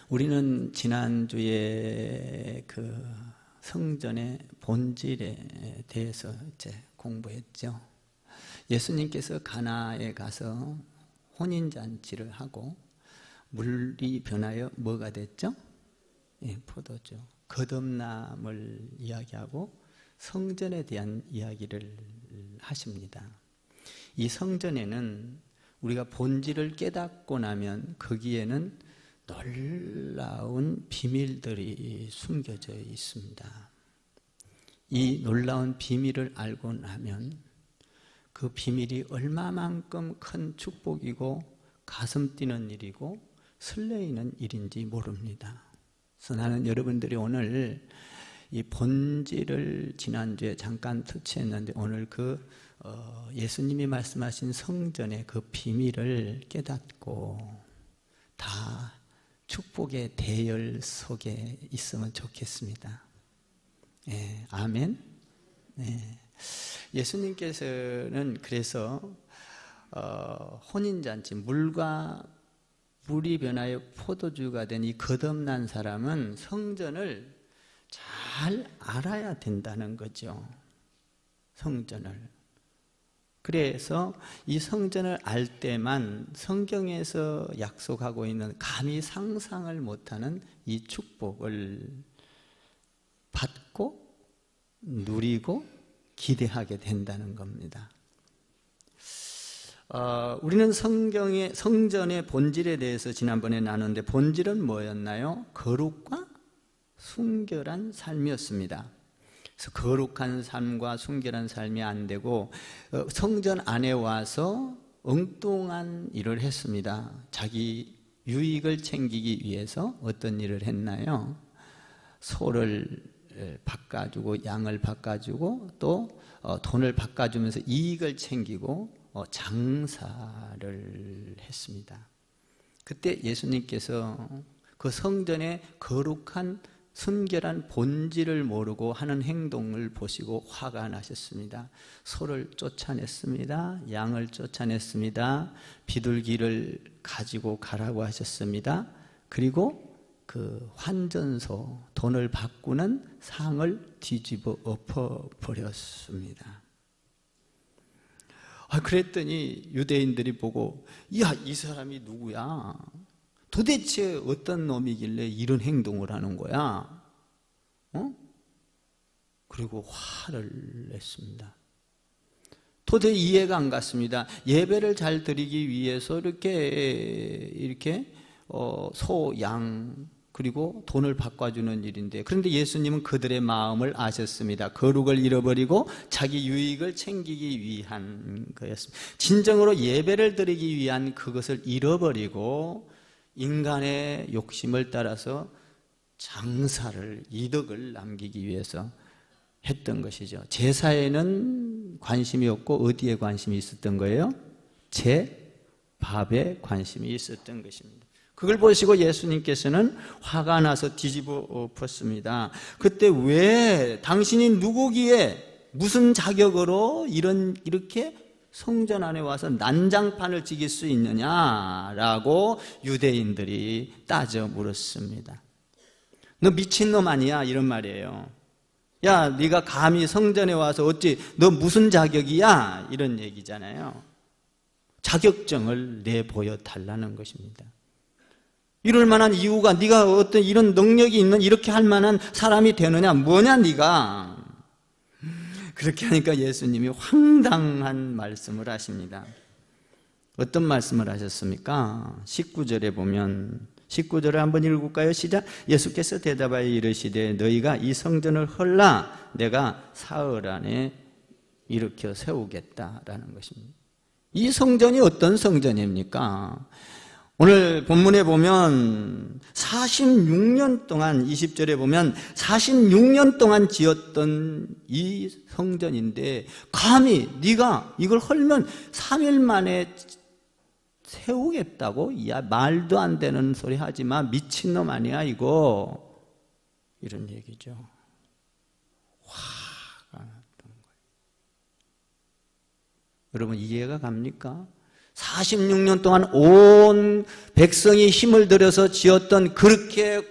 우리는 지난주에 그 성전의 본질에 대해서 이제 공부했죠. 예수님께서 가나에 가서 혼인잔치를 하고 물이 변하여 뭐가 됐죠? 포도주. 거듭남을 이야기하고 성전에 대한 이야기를 하십니다. 이 성전에는 우리가 본질을 깨닫고 나면 거기에는 놀라운 비밀들이 숨겨져 있습니다. 이 놀라운 비밀을 알고 나면 그 비밀이 얼마만큼 큰 축복이고 가슴 뛰는 일이고 설레이는 일인지 모릅니다. 그래서 나는 여러분들이 오늘 이 본질을 지난주에 잠깐 터치했는데 오늘 예수님이 말씀하신 성전의 그 비밀을 깨닫고 다 축복의 대열 속에 있으면 좋겠습니다. 네, 아멘. 네. 예수님께서는 그래서 혼인잔치, 물이 변하여 포도주가 된 이 거듭난 사람은 성전을 잘 알아야 된다는 거죠. 성전을. 그래서 이 성전을 알 때만 성경에서 약속하고 있는 감히 상상을 못하는 이 축복을 받고 누리고 기대하게 된다는 겁니다. 우리는 성전의 본질에 대해서 지난번에 나눴는데 본질은 뭐였나요? 거룩과 순결한 삶이었습니다. 그래서 거룩한 삶과 순결한 삶이 안 되고 성전 안에 와서 엉뚱한 일을 했습니다. 자기 유익을 챙기기 위해서 어떤 일을 했나요? 소를 바꿔주고 양을 바꿔주고 또 돈을 바꿔주면서 이익을 챙기고 장사를 했습니다. 그때 예수님께서 그 성전의 거룩한 순결한 본질을 모르고 하는 행동을 보시고 화가 나셨습니다. 소를 쫓아냈습니다. 양을 쫓아냈습니다. 비둘기를 가지고 가라고 하셨습니다. 그리고 그 환전소, 돈을 바꾸는 상을 뒤집어 엎어버렸습니다. 그랬더니 유대인들이 보고 야, 이 사람이 누구야? 도대체 어떤 놈이길래 이런 행동을 하는 거야? 그리고 화를 냈습니다. 도저히 이해가 안 갔습니다. 예배를 잘 드리기 위해서 이렇게 소, 양 그리고 돈을 바꿔주는 일인데, 그런데 예수님은 그들의 마음을 아셨습니다. 거룩을 잃어버리고 자기 유익을 챙기기 위한 거였습니다. 진정으로 예배를 드리기 위한 그것을 잃어버리고 인간의 욕심을 따라서 장사를, 이득을 남기기 위해서 했던 것이죠. 제사에는 관심이 없고 어디에 관심이 있었던 거예요? 제 밥에 관심이 있었던 것입니다. 그걸 보시고 예수님께서는 화가 나서 뒤집어 엎었습니다. 그때 왜 당신이 누구기에 무슨 자격으로 이렇게 성전 안에 와서 난장판을 지길 수 있느냐라고 유대인들이 따져 물었습니다. 너 미친놈 아니야? 이런 말이에요. 야, 네가 감히 성전에 와서 어찌 너 무슨 자격이야? 이런 얘기잖아요. 자격증을 내보여 달라는 것입니다. 이럴 만한 이유가, 네가 어떤 이런 능력이 있는, 이렇게 할 만한 사람이 되느냐? 뭐냐 네가? 그렇게 하니까 예수님이 황당한 말씀을 하십니다. 어떤 말씀을 하셨습니까? 19절에 보면, 19절을 한번 읽을까요? 시작. 예수께서 대답하여 이르시되 너희가 이 성전을 헐라 내가 사흘 안에 일으켜 세우겠다라는 것입니다. 이 성전이 어떤 성전입니까? 오늘 본문에 보면 46년 동안, 20절에 보면 46년 동안 지었던 이 성전인데 감히 네가 이걸 헐면 3일 만에 세우겠다고? 야, 말도 안 되는 소리 하지 마. 미친놈 아니야 이거. 이런 얘기죠. 화가 났던 거예요. 여러분 이해가 갑니까? 46년 동안 온 백성이 힘을 들여서 지었던 그렇게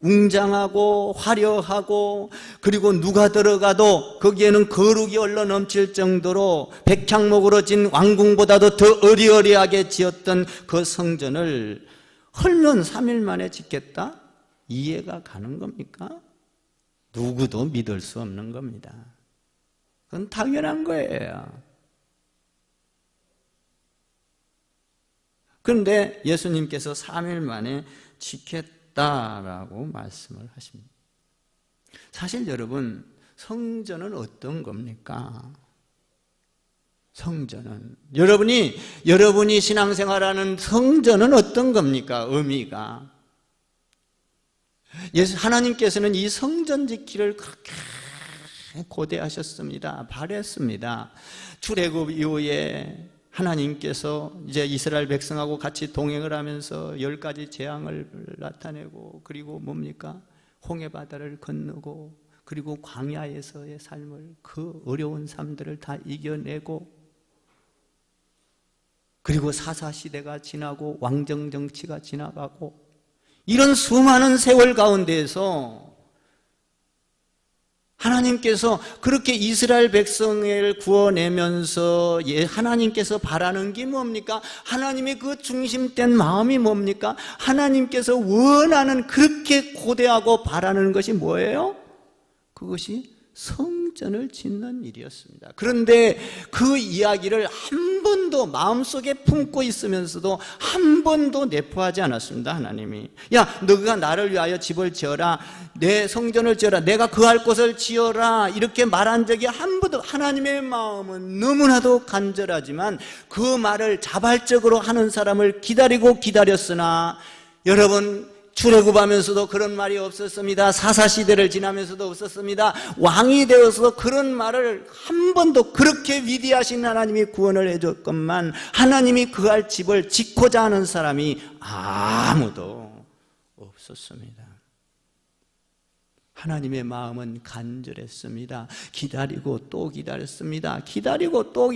웅장하고 화려하고 그리고 누가 들어가도 거기에는 거룩이 흘러 넘칠 정도로 백향목으로 진 왕궁보다도 더 어리어리하게 지었던 그 성전을 헐면 3일 만에 짓겠다? 이해가 가는 겁니까? 누구도 믿을 수 없는 겁니다. 그건 당연한 거예요. 그런데 예수님께서 3일 만에 짓겠다라고 말씀을 하십니다. 사실 여러분, 성전은 어떤 겁니까? 성전은 여러분이 신앙생활하는 성전은 어떤 겁니까? 의미가 하나님께서는 이 성전 짓기를 그렇게 고대하셨습니다. 바랬습니다. 출애굽 이후에 하나님께서 이제 이스라엘 백성하고 같이 동행을 하면서 10가지 재앙을 나타내고 그리고 뭡니까? 홍해 바다를 건너고 그리고 광야에서의 삶을 그 어려운 삶들을 다 이겨내고 그리고 사사시대가 지나고 왕정정치가 지나가고 이런 수많은 세월 가운데에서 하나님께서 그렇게 이스라엘 백성을 구원내면서 하나님께서 바라는 게 뭡니까? 하나님의 그 중심된 마음이 뭡니까? 하나님께서 원하는 그렇게 고대하고 바라는 것이 뭐예요? 그것이 성전을 짓는 일이었습니다. 그런데 그 이야기를 한 번도 마음속에 품고 있으면서도 한 번도 내포하지 않았습니다. 하나님이 야 너가 나를 위하여 집을 지어라, 내 성전을 지어라, 내가 거할 곳을 지어라 이렇게 말한 적이 한 번도. 하나님의 마음은 너무나도 간절하지만 그 말을 자발적으로 하는 사람을 기다리고 기다렸으나 여러분 출애굽하면서도 그런 말이 없었습니다. 사사시대를 지나면서도 없었습니다. 왕이 되어서 그런 말을 한 번도, 그렇게 위대하신 하나님이 구원을 해줬건만 하나님이 그할 집을 짓고자 하는 사람이 아무도 없었습니다. 하나님의 마음은 간절했습니다. 기다리고 또 기다렸습니다. 기다리고 또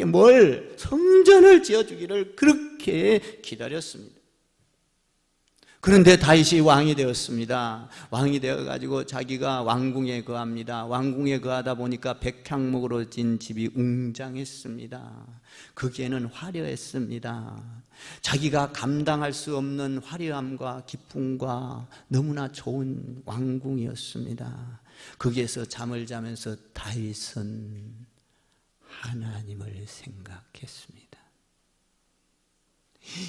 성전을 지어주기를 그렇게 기다렸습니다. 그런데 다윗이 왕이 되었습니다. 왕이 되어가지고 자기가 왕궁에 거합니다. 왕궁에 거하다 보니까 백향목으로 진 집이 웅장했습니다. 거기에는 화려했습니다. 자기가 감당할 수 없는 화려함과 기쁨과 너무나 좋은 왕궁이었습니다. 거기에서 잠을 자면서 다윗은 하나님을 생각했습니다.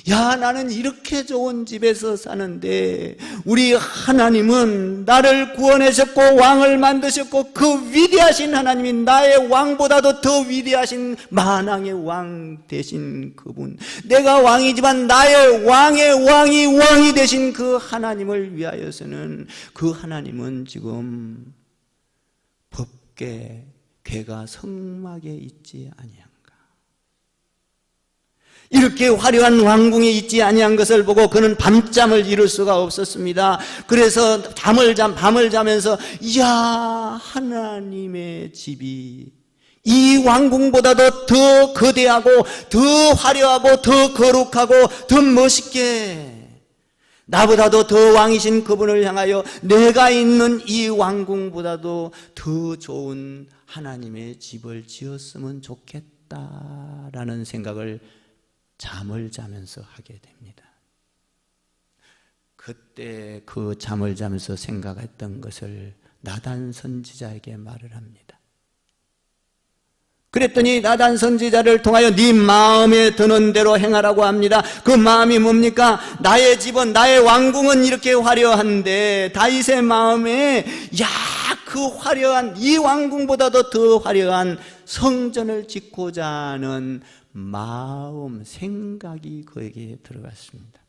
야, 나는 이렇게 좋은 집에서 사는데 우리 하나님은 나를 구원하셨고 왕을 만드셨고 그 위대하신 하나님이 나의 왕보다도 더 위대하신 만왕의 왕 되신 그분, 내가 왕이지만 나의 왕의 왕이 되신 그 하나님을 위하여서는 그 하나님은 지금 법궤 궤가 성막에 있지 아니야. 이렇게 화려한 왕궁에 있지 아니한 것을 보고 그는 밤잠을 이룰 수가 없었습니다. 그래서 밤을 자면서 이야, 하나님의 집이 이 왕궁보다도 더 거대하고 더 화려하고 더 거룩하고 더 멋있게, 나보다도 더 왕이신 그분을 향하여 내가 있는 이 왕궁보다도 더 좋은 하나님의 집을 지었으면 좋겠다라는 생각을 잠을 자면서 하게 됩니다. 그때 그 잠을 자면서 생각했던 것을 나단 선지자에게 말을 합니다. 그랬더니 나단 선지자를 통하여 네 마음에 드는 대로 행하라고 합니다. 그 마음이 뭡니까? 나의 집은, 나의 왕궁은 이렇게 화려한데 다윗의 마음에 그 화려한 이 왕궁보다도 더 화려한 성전을 짓고자 하는 마음, 생각이 그에게 들어갔습니다.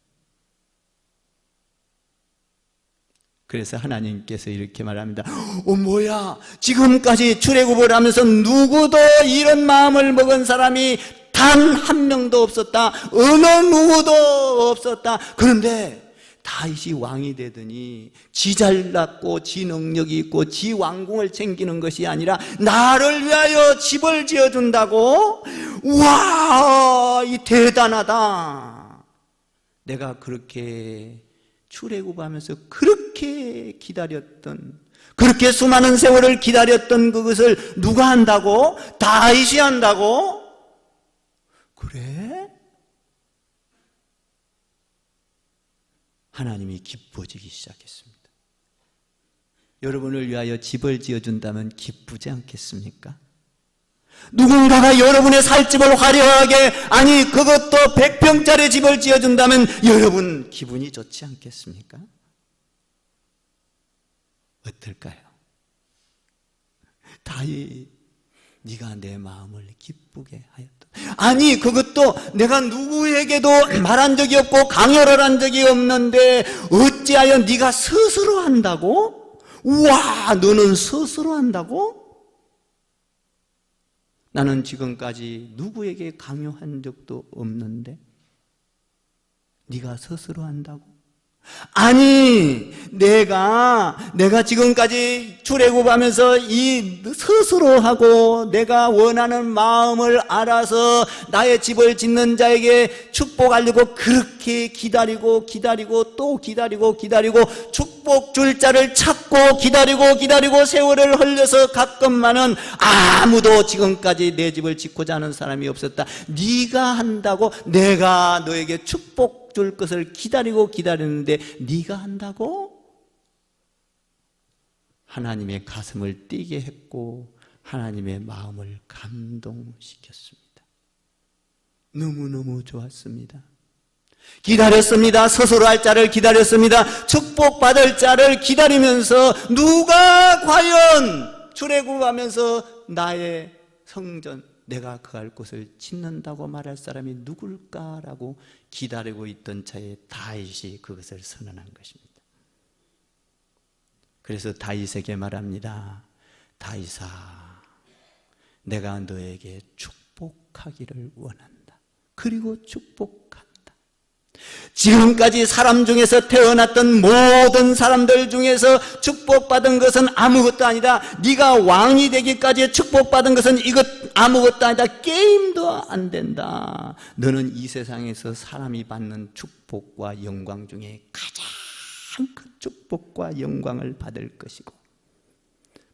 그래서 하나님께서 이렇게 말합니다. 뭐야, 지금까지 출애굽을 하면서 누구도 이런 마음을 먹은 사람이 단 한 명도 없었다. 어느 누구도 없었다. 그런데 다윗이 왕이 되더니 지 잘났고 지 능력이 있고 지 왕궁을 챙기는 것이 아니라 나를 위하여 집을 지어준다고? 와, 이 대단하다. 내가 그렇게 출애굽하면서 그렇게 기다렸던, 그렇게 수많은 세월을 기다렸던 그것을 누가 한다고? 다윗이 한다고? 그래? 하나님이 기뻐지기 시작했습니다. 여러분을 위하여 집을 지어준다면 기쁘지 않겠습니까? 누군가가 여러분의 살집을 화려하게, 아니 그것도 100평짜리 집을 지어준다면 여러분 기분이 좋지 않겠습니까? 어떨까요? 다윗, 네가 내 마음을 기쁘게 하였다. 아니 그것도 내가 누구에게도 말한 적이 없고 강요를 한 적이 없는데 어찌하여 네가 스스로 한다고? 우와, 너는 스스로 한다고? 나는 지금까지 누구에게 강요한 적도 없는데 네가 스스로 한다고? 아니 내가 지금까지 출애굽하면서 이 스스로 하고 내가 원하는 마음을 알아서 나의 집을 짓는 자에게 축복하려고 그렇게 기다리고 또 기다리고 축복 줄 자를 찾고 기다리고 세월을 흘려서 가끔만은 아무도 지금까지 내 집을 짓고자 하는 사람이 없었다. 네가 한다고? 내가 너에게 축복 줄 것을 기다리는데 네가 한다고? 하나님의 가슴을 뛰게 했고 하나님의 마음을 감동시켰습니다. 너무너무 좋았습니다. 기다렸습니다. 스스로 할 자를 기다렸습니다. 축복받을 자를 기다리면서 누가 과연 출애굽하면서 나의 성전, 내가 거할 곳을 짓는다고 말할 사람이 누굴까라고 기다리고 있던 차에 다윗이 그것을 선언한 것입니다. 그래서 다윗에게 말합니다. 다윗아, 내가 너에게 축복하기를 원한다. 그리고 축복한다. 지금까지 사람 중에서 태어났던 모든 사람들 중에서 축복받은 것은 아무것도 아니다. 네가 왕이 되기까지 축복받은 것은 이것 아무것도 아니다. 게임도 안 된다. 너는 이 세상에서 사람이 받는 축복과 영광 중에 가장 큰 축복과 영광을 받을 것이고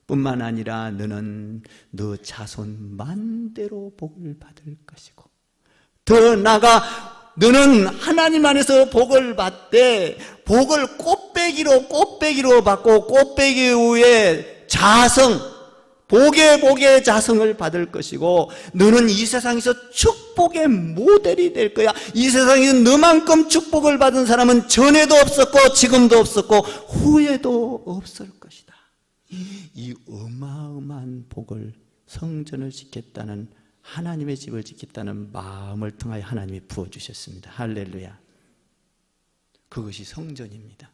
뿐만 아니라 너는 너 자손 만대로 복을 받을 것이고 더 나아가 너는 하나님 안에서 복을 받되 복을 꽃배기로 받고 꽃배기 후에 자성, 복의 자성을 받을 것이고 너는 이 세상에서 축복의 모델이 될 거야. 이 세상에서 너만큼 축복을 받은 사람은 전에도 없었고 지금도 없었고 후에도 없을 것이다. 이 어마어마한 복을, 성전을 짓겠다는, 하나님의 집을 짓겠다는 마음을 통하여 하나님이 부어주셨습니다. 할렐루야. 그것이 성전입니다.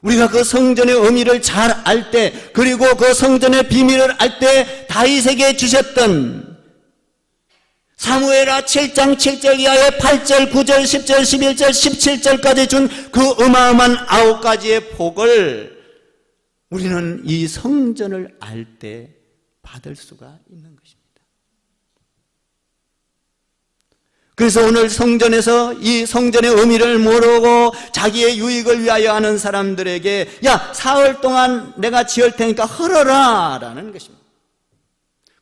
우리가 그 성전의 의미를 잘 알 때, 그리고 그 성전의 비밀을 알 때 다윗에게 주셨던 사무엘하 7장 7절 이하의 8절, 9절, 10절, 11절, 17절까지 준 그 어마어마한 9가지의 복을 우리는 이 성전을 알 때 받을 수가 있는 것입니다. 그래서 오늘 성전에서 이 성전의 의미를 모르고 자기의 유익을 위하여 하는 사람들에게 야, 사흘 동안 내가 지을 테니까 헐어라 라는 것입니다.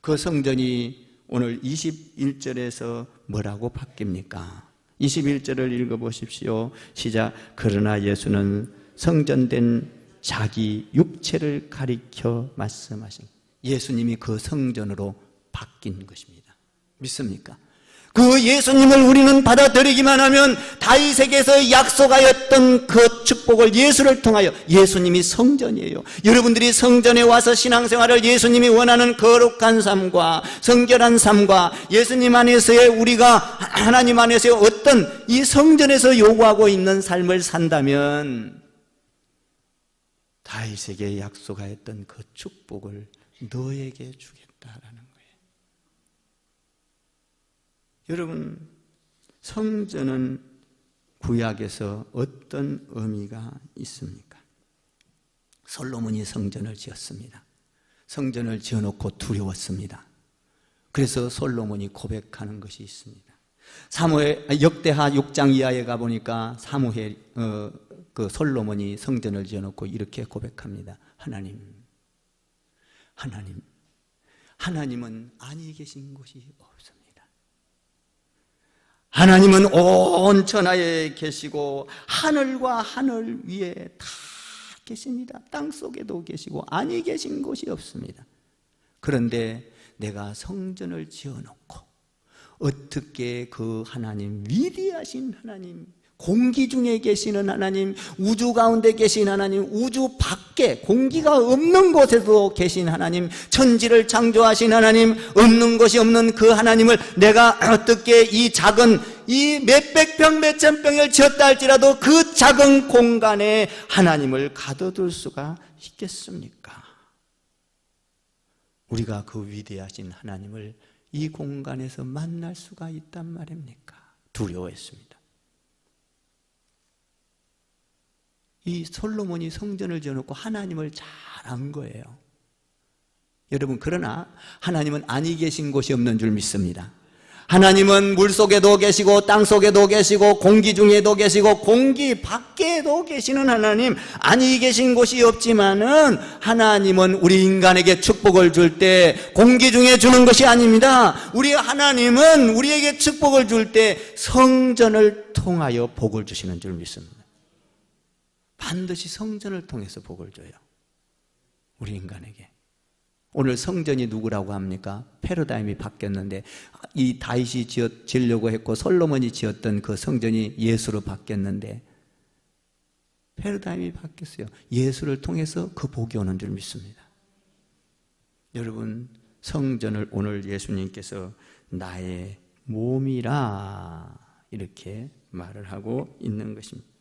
그 성전이 오늘 21절에서 뭐라고 바뀝니까? 21절을 읽어보십시오. 시작. 그러나 예수는 성전된 자기 육체를 가리켜 말씀하신, 예수님이 그 성전으로 바뀐 것입니다. 믿습니까? 그 예수님을 우리는 받아들이기만 하면 다윗에게서 약속하였던 그 축복을 예수를 통하여, 예수님이 성전이에요. 여러분들이 성전에 와서 신앙생활을 예수님이 원하는 거룩한 삶과 성결한 삶과 예수님 안에서의 우리가 하나님 안에서의 어떤 이 성전에서 요구하고 있는 삶을 산다면 다윗에게 약속하였던 그 축복을 너에게 주겠다라는 거예요. 여러분, 성전은 구약에서 어떤 의미가 있습니까? 솔로몬이 성전을 지었습니다. 성전을 지어놓고 두려웠습니다. 그래서 솔로몬이 고백하는 것이 있습니다. 역대하 6장 이하에 가보니까 그 솔로몬이 성전을 지어놓고 이렇게 고백합니다. 하나님은 아니 계신 곳이 없습니다. 하나님은 온 천하에 계시고 하늘과 하늘 위에 다 계십니다. 땅속에도 계시고 아니 계신 곳이 없습니다. 그런데 내가 성전을 지어놓고 어떻게 그 하나님, 위대하신 하나님, 공기 중에 계시는 하나님, 우주 가운데 계신 하나님, 우주 밖에 공기가 없는 곳에도 계신 하나님, 천지를 창조하신 하나님, 없는 것이 없는 그 하나님을 내가 어떻게 이 작은 이 몇백 평 몇천 평을 지었다 할지라도 그 작은 공간에 하나님을 가둬둘 수가 있겠습니까? 우리가 그 위대하신 하나님을 이 공간에서 만날 수가 있단 말입니까? 두려워했습니다. 이 솔로몬이 성전을 지어놓고 하나님을 잘 안 거예요. 여러분, 그러나 하나님은 아니 계신 곳이 없는 줄 믿습니다. 하나님은 물속에도 계시고 땅속에도 계시고 공기 중에도 계시고 공기 밖에도 계시는 하나님, 아니 계신 곳이 없지만은 하나님은 우리 인간에게 축복을 줄 때 공기 중에 주는 것이 아닙니다. 우리 하나님은 우리에게 축복을 줄 때 성전을 통하여 복을 주시는 줄 믿습니다. 반드시 성전을 통해서 복을 줘요. 우리 인간에게. 오늘 성전이 누구라고 합니까? 패러다임이 바뀌었는데 이 다윗이 지으려고 했고 솔로몬이 지었던 그 성전이 예수로 바뀌었는데 패러다임이 바뀌었어요. 예수를 통해서 그 복이 오는 줄 믿습니다. 여러분, 성전을 오늘 예수님께서 나의 몸이라 이렇게 말을 하고 있는 것입니다.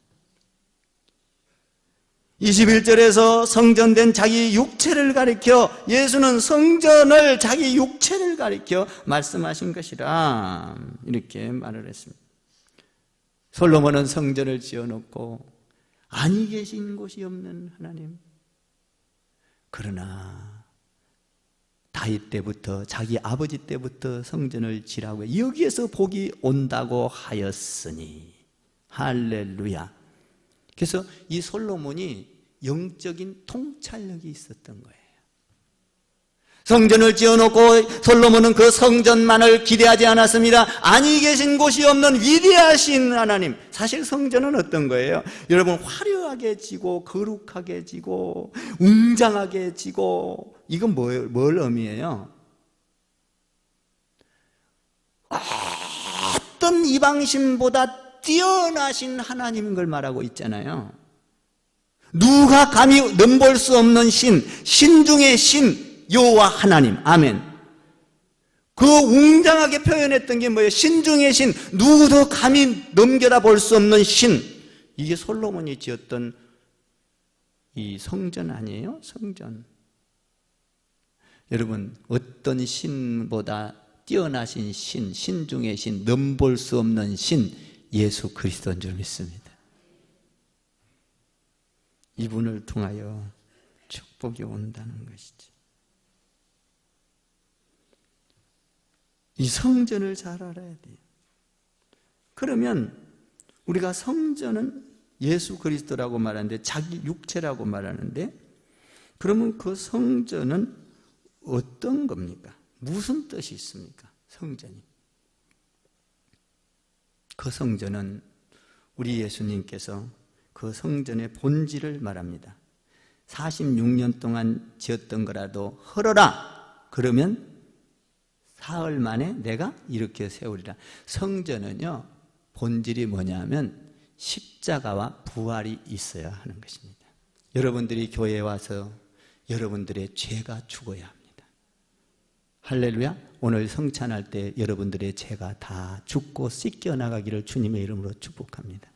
21절에서 성전된 자기 육체를 가리켜, 예수는 성전을 자기 육체를 가리켜 말씀하신 것이라 이렇게 말을 했습니다. 솔로몬은 성전을 지어놓고 아니 계신 곳이 없는 하나님, 그러나 다윗 때부터, 자기 아버지 때부터 성전을 지라고 여기에서 복이 온다고 하였으니 할렐루야. 그래서 이 솔로몬이 영적인 통찰력이 있었던 거예요. 성전을 지어놓고 솔로몬은 그 성전만을 기대하지 않았습니다. 아니 계신 곳이 없는 위대하신 하나님. 사실 성전은 어떤 거예요? 여러분, 화려하게 지고 거룩하게 지고 웅장하게 지고, 이건 뭘 의미해요? 어떤 이방신보다 뛰어나신 하나님인 걸 말하고 있잖아요. 누가 감히 넘볼 수 없는 신 중의 신, 여호와 하나님. 아멘. 그 웅장하게 표현했던 게 뭐예요? 신 중의 신, 누구도 감히 넘겨다 볼 수 없는 신. 이게 솔로몬이 지었던 이 성전 아니에요? 성전. 여러분, 어떤 신보다 뛰어나신 신 중의 신, 넘볼 수 없는 신, 예수 그리스도인 줄 믿습니다. 이분을 통하여 축복이 온다는 것이지. 이 성전을 잘 알아야 돼요. 그러면 우리가 성전은 예수 그리스도라고 말하는데, 자기 육체라고 말하는데, 그러면 그 성전은 어떤 겁니까? 무슨 뜻이 있습니까? 성전이. 그 성전은 우리 예수님께서 그 성전의 본질을 말합니다. 46년 동안 지었던 거라도 헐어라. 그러면 사흘 만에 내가 이렇게 세우리라. 성전은요, 본질이 뭐냐면 십자가와 부활이 있어야 하는 것입니다. 여러분들이 교회에 와서 여러분들의 죄가 죽어야 합니다. 할렐루야. 오늘 성찬할 때 여러분들의 죄가 다 죽고 씻겨 나가기를 주님의 이름으로 축복합니다.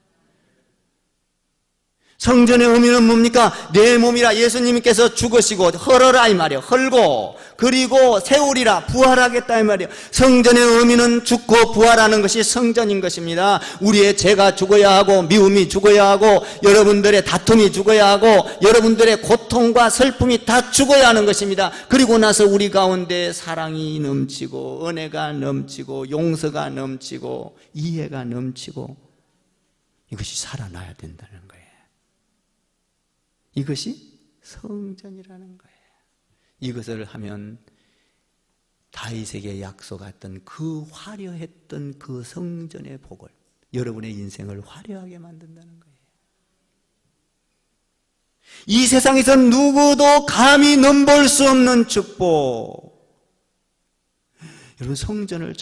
성전의 의미는 뭡니까? 내 몸이라 예수님께서 죽으시고 헐어라 이 말이에요. 헐고 그리고 세우리라 부활하겠다 이 말이에요. 성전의 의미는 죽고 부활하는 것이 성전인 것입니다. 우리의 죄가 죽어야 하고 미움이 죽어야 하고 여러분들의 다툼이 죽어야 하고 여러분들의 고통과 슬픔이 다 죽어야 하는 것입니다. 그리고 나서 우리 가운데 사랑이 넘치고 은혜가 넘치고 용서가 넘치고 이해가 넘치고 이것이 살아나야 된다는 거예요. 이것이 성전이라는 거예요. 이것을 하면 다윗에게 약속했던 그 화려했던 그 성전의 복을 여러분의 인생을 화려하게 만든다는 거예요. 이 세상에서 누구도 감히 넘볼 수 없는 축복. 여러분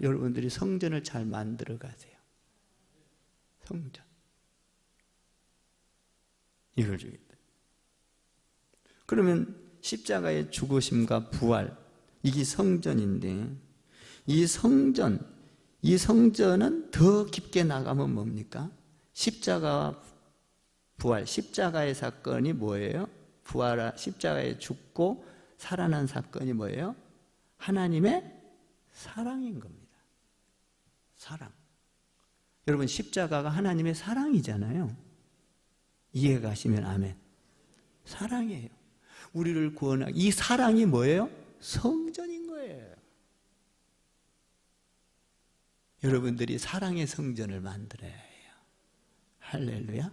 여러분들이 성전을 잘 만들어 가세요. 성전. 이걸 주겠다. 그러면 십자가의 죽으심과 부활, 이게 성전인데 이 성전은 더 깊게 나가면 뭡니까? 십자가와 부활, 십자가의 사건이 뭐예요? 십자가에 죽고 살아난 사건이 뭐예요? 하나님의 사랑인 겁니다. 사랑. 여러분 십자가가 하나님의 사랑이잖아요. 이해가 가시면 아멘. 사랑이에요. 우리를 구원하기. 이 사랑이 뭐예요? 성전인 거예요. 여러분들이 사랑의 성전을 만들어야 해요. 할렐루야.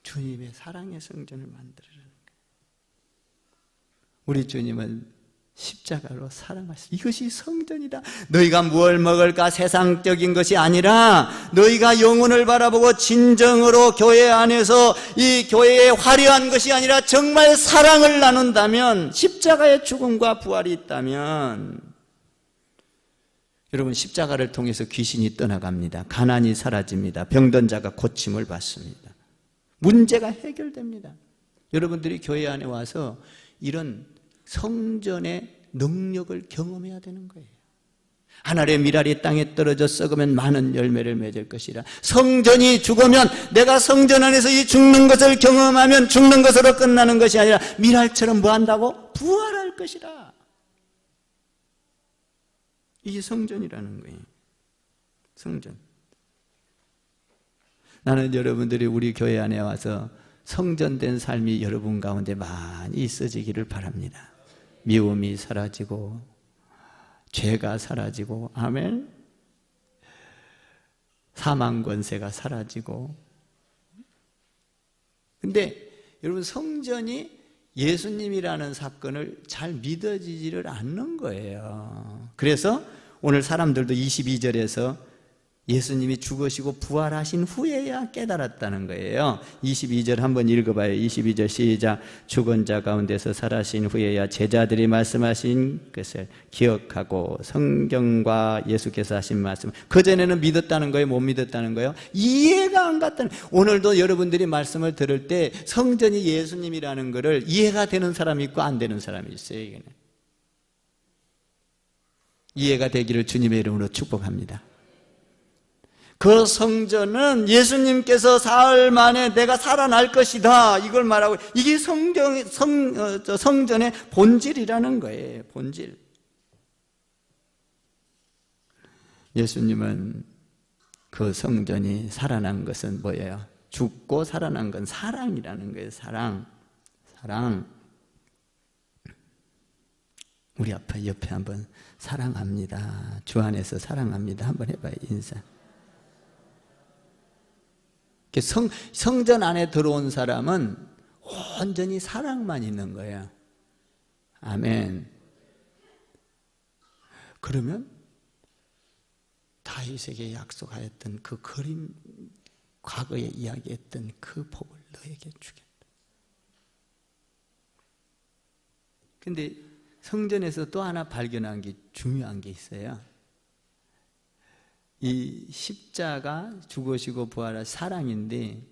주님의 사랑의 성전을 만들으라는 거예요. 우리 주님은 십자가로 사랑하시고 이것이 성전이다. 너희가 무엇을 먹을까 세상적인 것이 아니라 너희가 영혼을 바라보고 진정으로 교회 안에서 이 교회의 화려한 것이 아니라 정말 사랑을 나눈다면, 십자가의 죽음과 부활이 있다면 여러분 십자가를 통해서 귀신이 떠나갑니다. 가난이 사라집니다. 병든 자가 고침을 받습니다. 문제가 해결됩니다. 여러분들이 교회 안에 와서 이런 성전의 능력을 경험해야 되는 거예요. 한 알의 밀알이 땅에 떨어져 썩으면 많은 열매를 맺을 것이라. 성전이 죽으면 내가 성전 안에서 이 죽는 것을 경험하면 죽는 것으로 끝나는 것이 아니라 밀알처럼 뭐 한다고? 부활할 것이라. 이게 성전이라는 거예요. 성전. 나는 여러분들이 우리 교회 안에 와서 성전된 삶이 여러분 가운데 많이 있어지기를 바랍니다. 미움이 사라지고 죄가 사라지고 아멘. 사망 권세가 사라지고. 근데 여러분 성전이 예수님이라는 사건을 잘 믿어지지를 않는 거예요. 그래서 오늘 사람들도 22절에서 예수님이 죽으시고 부활하신 후에야 깨달았다는 거예요. 22절 한번 읽어봐요. 22절 시작. 죽은 자 가운데서 살아신 후에야 제자들이 말씀하신 것을 기억하고 성경과 예수께서 하신 말씀, 그전에는 믿었다는 거예요? 못 믿었다는 거예요? 이해가 안 갔다는 거예요. 오늘도 여러분들이 말씀을 들을 때 성전이 예수님이라는 거를 이해가 되는 사람이 있고 안 되는 사람이 있어요. 이게는. 이해가 되기를 주님의 이름으로 축복합니다. 그 성전은 예수님께서 사흘 만에 내가 살아날 것이다 이걸 말하고, 이게 성전의 본질이라는 거예요. 본질. 예수님은 그 성전이 살아난 것은 뭐예요? 죽고 살아난 건 사랑이라는 거예요. 사랑. 우리 옆에 한번 사랑합니다, 주 안에서 사랑합니다 한번 해봐요. 인사. 성전 안에 들어온 사람은 온전히 사랑만 있는 거예요. 아멘. 그러면 다윗에게 약속하였던 그 그림, 과거에 이야기했던 그 복을 너에게 주겠다. 근데 성전에서 또 하나 발견한 게 중요한 게 있어요. 이 십자가 죽으시고 부활한 사랑인데,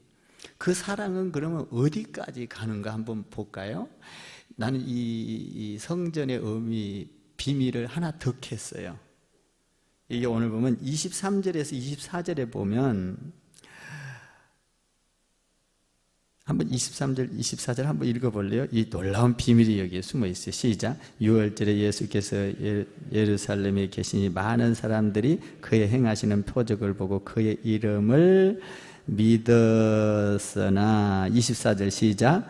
그 사랑은 그러면 어디까지 가는가 한번 볼까요? 나는 이 성전의 의미, 비밀을 하나 더 캤어요. 이게 오늘 보면 23절에서 24절에 보면 한번 23절, 24절 한번 읽어볼래요? 이 놀라운 비밀이 여기에 숨어 있어요. 시작. 6월절에 예수께서 예루살렘에 계시니 많은 사람들이 그의 행하시는 표적을 보고 그의 이름을 믿었으나 24절 시작.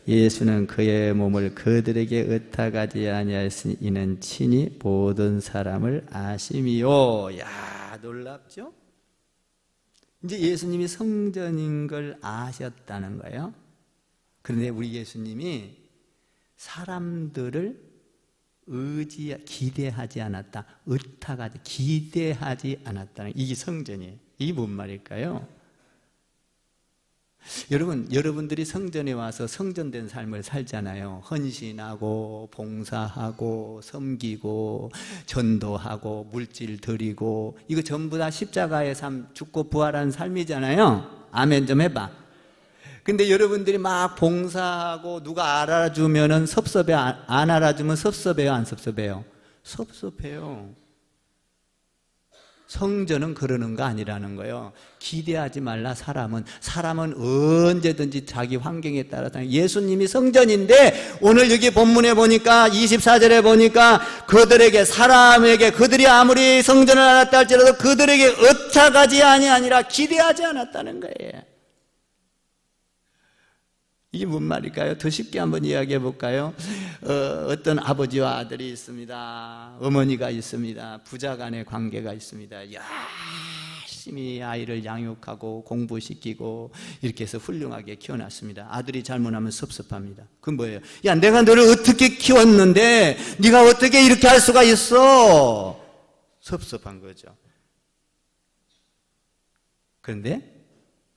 예수는 그의 몸을 그들에게 의탁하지 아니하였으니 이는 친히 모든 사람을 아심이요. 야, 놀랍죠? 이제 예수님이 성전인 걸 아셨다는 거예요. 그런데 우리 예수님이 사람들을 기대하지 않았다. 의탁하지, 기대하지 않았다는, 이게 성전이에요. 이게 뭔 말일까요? 여러분들이 성전에 와서 성전된 삶을 살잖아요. 헌신하고 봉사하고 섬기고 전도하고 물질 드리고, 이거 전부 다 십자가의 삶, 죽고 부활한 삶이잖아요. 아멘 좀 해봐. 근데 여러분들이 막 봉사하고 누가 알아주면은 섭섭해, 안 알아주면 섭섭해요, 안 섭섭해요? 섭섭해요. 성전은 그러는 거 아니라는 거예요. 기대하지 말라. 사람은 언제든지 자기 환경에 따라서. 예수님이 성전인데 오늘 여기 본문에 보니까 24절에 보니까 사람에게 그들이 아무리 성전을 알았다 할지라도 그들에게 의탁하지 아니라 기대하지 않았다는 거예요. 이게 뭔 말일까요? 더 쉽게 한번 이야기해 볼까요? 어떤 아버지와 아들이 있습니다. 어머니가 있습니다. 부자 간의 관계가 있습니다. 열심히 아이를 양육하고 공부시키고 이렇게 해서 훌륭하게 키워놨습니다. 아들이 잘못하면 섭섭합니다. 그건 뭐예요? 야, 내가 너를 어떻게 키웠는데 네가 어떻게 이렇게 할 수가 있어? 섭섭한 거죠. 그런데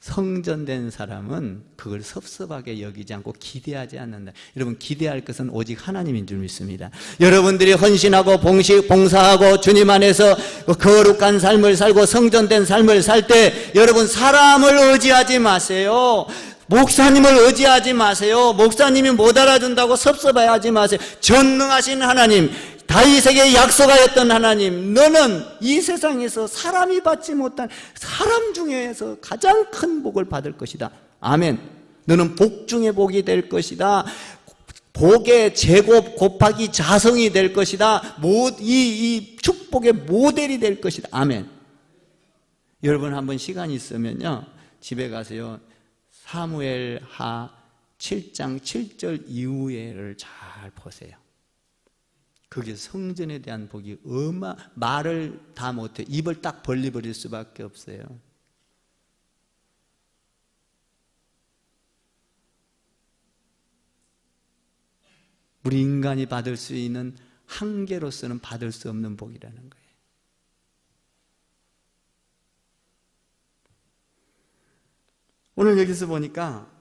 성전된 사람은 그걸 섭섭하게 여기지 않고 기대하지 않는다. 여러분, 기대할 것은 오직 하나님인 줄 믿습니다. 여러분들이 헌신하고 봉사하고 주님 안에서 거룩한 삶을 살고 성전된 삶을 살 때 여러분, 사람을 의지하지 마세요. 목사님을 의지하지 마세요. 목사님이 못 알아준다고 섭섭해하지 마세요. 전능하신 하나님, 다윗에게 약속하였던 하나님, 너는 이 세상에서 사람이 받지 못한 사람 중에서 가장 큰 복을 받을 것이다. 아멘. 너는 복 중에 복이 될 것이다. 복의 제곱 곱하기 자성이 될 것이다. 이 축복의 모델이 될 것이다. 아멘. 여러분, 한번 시간이 있으면요, 집에 가세요. 사무엘하 7장 7절 이후에를 잘 보세요. 그게 성전에 대한 복이 말을 다 못해. 입을 딱 벌려버릴 수밖에 없어요. 우리 인간이 받을 수 있는 한계로서는 받을 수 없는 복이라는 거예요. 오늘 여기서 보니까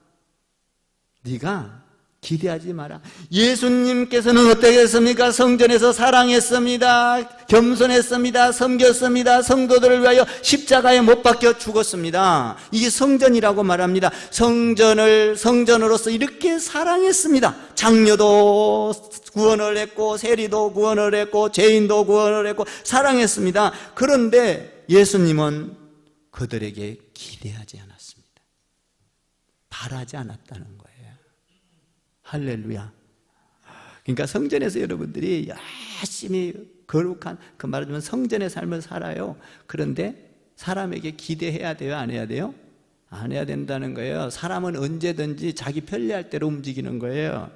네가 기대하지 마라. 예수님께서는 어떻게 했습니까? 성전에서 사랑했습니다. 겸손했습니다. 섬겼습니다. 성도들을 위하여 십자가에 못 박혀 죽었습니다. 이게 성전이라고 말합니다. 성전으로서 이렇게 사랑했습니다. 장녀도 구원을 했고 세리도 구원을 했고 죄인도 구원을 했고 사랑했습니다. 그런데 예수님은 그들에게 기대하지 않았습니다. 바라지 않았다는 거예요. 할렐루야. 그러니까 성전에서 여러분들이 열심히 거룩한, 그 말하자면 성전의 삶을 살아요. 그런데 사람에게 기대해야 돼요? 안 해야 돼요? 안 해야 된다는 거예요. 사람은 언제든지 자기 편리할 대로 움직이는 거예요.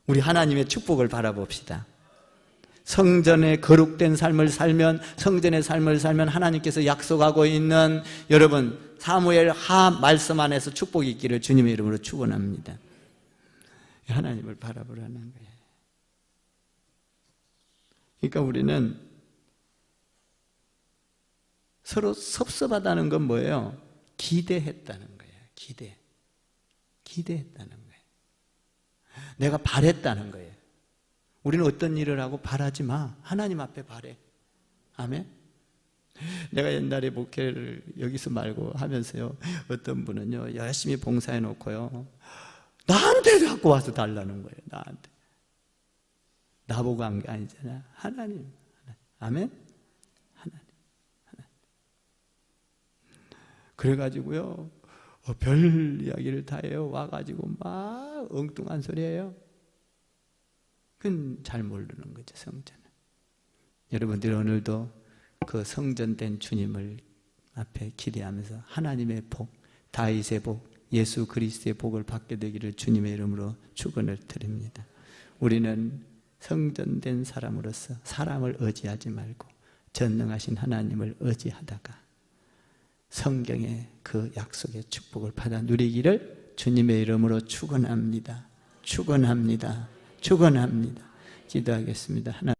우리 하나님의 축복을 바라봅시다. 성전의 거룩된 삶을 살면, 성전의 삶을 살면 하나님께서 약속하고 있는, 여러분, 사무엘 하 말씀 안에서 축복이 있기를 주님의 이름으로 축원합니다. 하나님을 바라보라는 거예요. 그러니까 우리는 서로 섭섭하다는 건 뭐예요? 기대했다는 거예요. 기대했다는 거예요. 내가 바랬다는 거예요. 우리는 어떤 일을 하고 바라지 마. 하나님 앞에 바래. 아멘. 내가 옛날에 목회를 여기서 말고 하면서요, 어떤 분은요 열심히 봉사해 놓고요 나한테 갖고 와서 달라는 거예요. 나한테. 나보고 한 게 아니잖아. 하나님. 아멘. 하나님. 그래가지고요 별 이야기를 다 해요. 와가지고 막 엉뚱한 소리 해요. 그건 잘 모르는 거죠, 성전은. 여러분들 오늘도 그 성전된 주님을 앞에 기대하면서 하나님의 복, 다윗의 복, 예수 그리스도의 복을 받게 되기를 주님의 이름으로 축원을 드립니다. 우리는 성전된 사람으로서 사람을 의지하지 말고 전능하신 하나님을 의지하다가 성경의 그 약속의 축복을 받아 누리기를 주님의 이름으로 축원합니다. 축원합니다. 축원합니다. 기도하겠습니다. 하나님.